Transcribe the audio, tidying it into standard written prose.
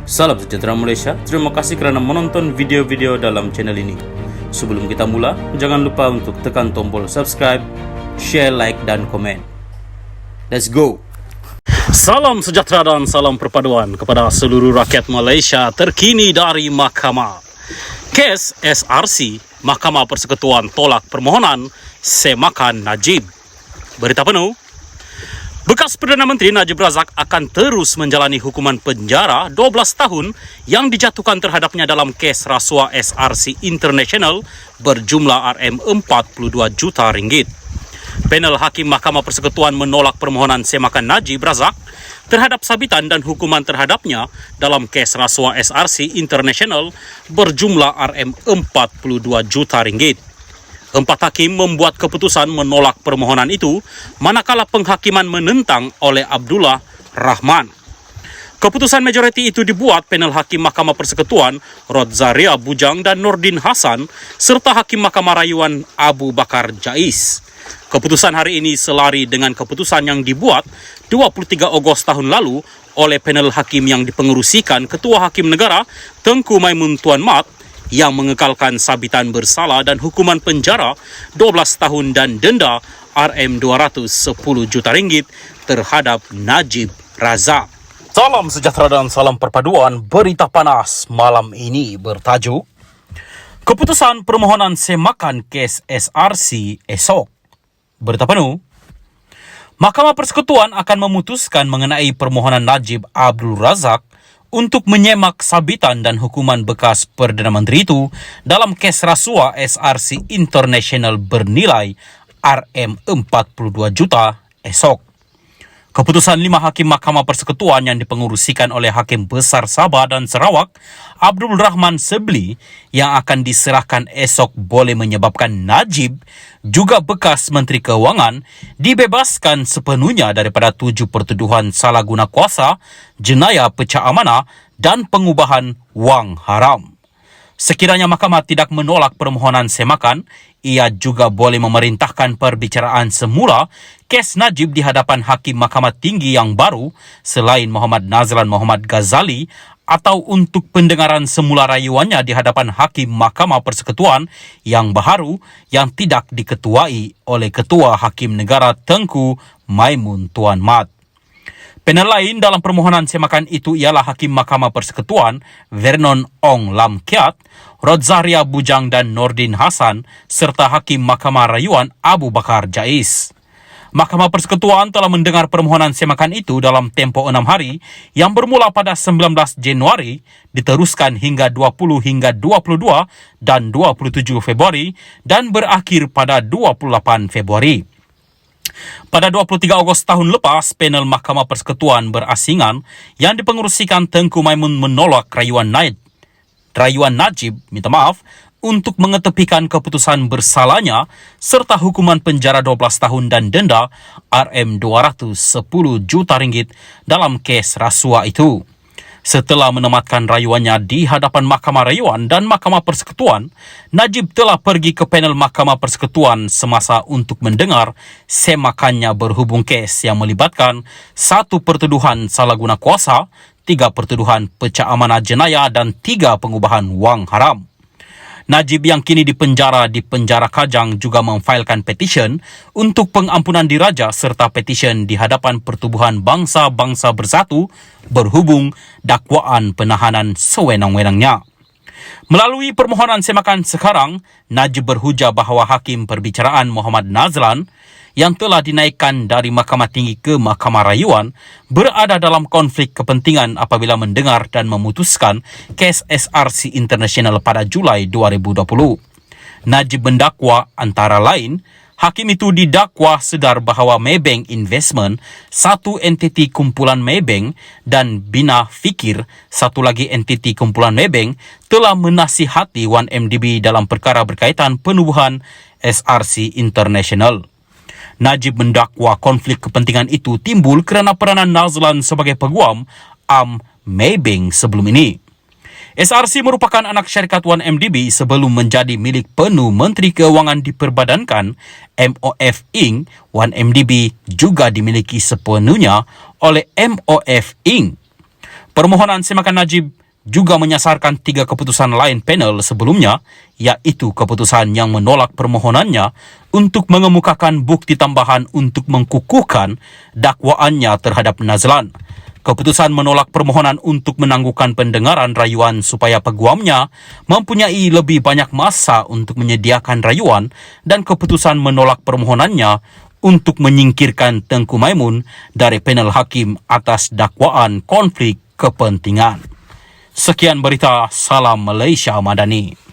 Salam sejahtera Malaysia, terima kasih kerana menonton video-video dalam channel ini. Sebelum kita mula, jangan lupa untuk tekan tombol subscribe, share, like dan komen. Let's go! Salam sejahtera dan salam perpaduan kepada seluruh rakyat Malaysia terkini dari Mahkamah. Kes SRC, Mahkamah Persekutuan tolak permohonan semakan Najib. Berita penuh. Bekas Perdana Menteri Najib Razak akan terus menjalani hukuman penjara 12 tahun yang dijatuhkan terhadapnya dalam kes rasuah SRC International berjumlah RM42 juta ringgit. Panel Hakim Mahkamah Persekutuan menolak permohonan semakan Najib Razak terhadap sabitan dan hukuman terhadapnya dalam kes rasuah SRC International berjumlah RM42 juta ringgit. 4 hakim membuat keputusan menolak permohonan itu, manakala penghakiman menentang oleh Abdullah Rahman. Keputusan majoriti itu dibuat panel Hakim Mahkamah Persekutuan Rodzaria Bujang dan Nordin Hasan serta Hakim Mahkamah Rayuan Abu Bakar Jais. Keputusan hari ini selari dengan keputusan yang dibuat 23 Ogos tahun lalu oleh panel hakim yang dipengerusikan Ketua Hakim Negara Tengku Maimun Tuan Mat yang mengekalkan sabitan bersalah dan hukuman penjara 12 tahun dan denda RM210 juta ringgit terhadap Najib Razak. Salam sejahtera dan salam perpaduan. Berita panas malam ini bertajuk Keputusan Permohonan Semakan Kes SRC esok. Berita penuh. Mahkamah Persekutuan akan memutuskan mengenai permohonan Najib Abdul Razak untuk menyemak sabitan dan hukuman bekas Perdana Menteri itu dalam kes rasuah SRC International bernilai RM42 juta esok. Keputusan 5 Hakim Mahkamah Persekutuan yang dipengerusikan oleh Hakim Besar Sabah dan Sarawak, Abdul Rahman Sebli, yang akan diserahkan esok boleh menyebabkan Najib, juga bekas Menteri Keuangan, dibebaskan sepenuhnya daripada 7 pertuduhan salah guna kuasa, jenayah pecah amanah dan pengubahan wang haram. Sekiranya mahkamah tidak menolak permohonan semakan, ia juga boleh memerintahkan perbicaraan semula kes Najib di hadapan Hakim Mahkamah Tinggi yang baru selain Muhammad Nazran Muhammad Ghazali atau untuk pendengaran semula rayuannya di hadapan Hakim Mahkamah Persekutuan yang baharu yang tidak diketuai oleh Ketua Hakim Negara Tengku Maimun Tuan Mat. Panel lain dalam permohonan semakan itu ialah Hakim Mahkamah Persekutuan Vernon Ong Lam Kiat, Rodzaria Bujang dan Nordin Hasan serta Hakim Mahkamah Rayuan Abu Bakar Jais. Mahkamah Persekutuan telah mendengar permohonan semakan itu dalam tempoh 6 hari yang bermula pada 19 Januari, diteruskan hingga 20 hingga 22 dan 27 Februari dan berakhir pada 28 Februari. Pada 23 Ogos tahun lepas, panel Mahkamah Persekutuan berasingan yang dipengerusikan Tengku Maimun menolak rayuan Najib untuk mengetepikan keputusan bersalahnya serta hukuman penjara 12 tahun dan denda RM210 juta ringgit dalam kes rasuah itu. Setelah menematkan rayuannya di hadapan Mahkamah Rayuan dan Mahkamah Persekutuan, Najib telah pergi ke panel Mahkamah Persekutuan semasa untuk mendengar semakannya berhubung kes yang melibatkan 1 pertuduhan salah guna kuasa, 3 pertuduhan pecah amanah jenayah dan 3 pengubahan wang haram. Najib yang kini dipenjara di penjara Kajang juga memfailkan petisyen untuk pengampunan diraja serta petisyen di hadapan Pertubuhan Bangsa-Bangsa Bersatu berhubung dakwaan penahanan sewenang-wenangnya. Melalui permohonan semakan sekarang, Najib berhujah bahawa Hakim Perbicaraan Muhammad Nazran yang telah dinaikkan dari Mahkamah Tinggi ke Mahkamah Rayuan berada dalam konflik kepentingan apabila mendengar dan memutuskan kes SRC International pada Julai 2020. Najib mendakwa antara lain, hakim itu didakwa sedar bahawa Maybank Investment, satu entiti kumpulan Maybank, dan Bina Fikir, satu lagi entiti kumpulan Maybank, telah menasihati 1MDB dalam perkara berkaitan penubuhan SRC International. Najib mendakwa konflik kepentingan itu timbul kerana peranan Nazlan sebagai peguam Maybank sebelum ini. SRC merupakan anak syarikat 1MDB sebelum menjadi milik penuh Menteri Keuangan diperbadankan MOF Inc. 1MDB juga dimiliki sepenuhnya oleh MOF Inc. Permohonan semakan Najib juga menyasarkan 3 keputusan lain panel sebelumnya, iaitu keputusan yang menolak permohonannya untuk mengemukakan bukti tambahan untuk mengkukuhkan dakwaannya terhadap Nazlan, keputusan menolak permohonan untuk menangguhkan pendengaran rayuan supaya peguamnya mempunyai lebih banyak masa untuk menyediakan rayuan, dan keputusan menolak permohonannya untuk menyingkirkan Tengku Maimun dari panel hakim atas dakwaan konflik kepentingan. Sekian berita, salam Malaysia Madani.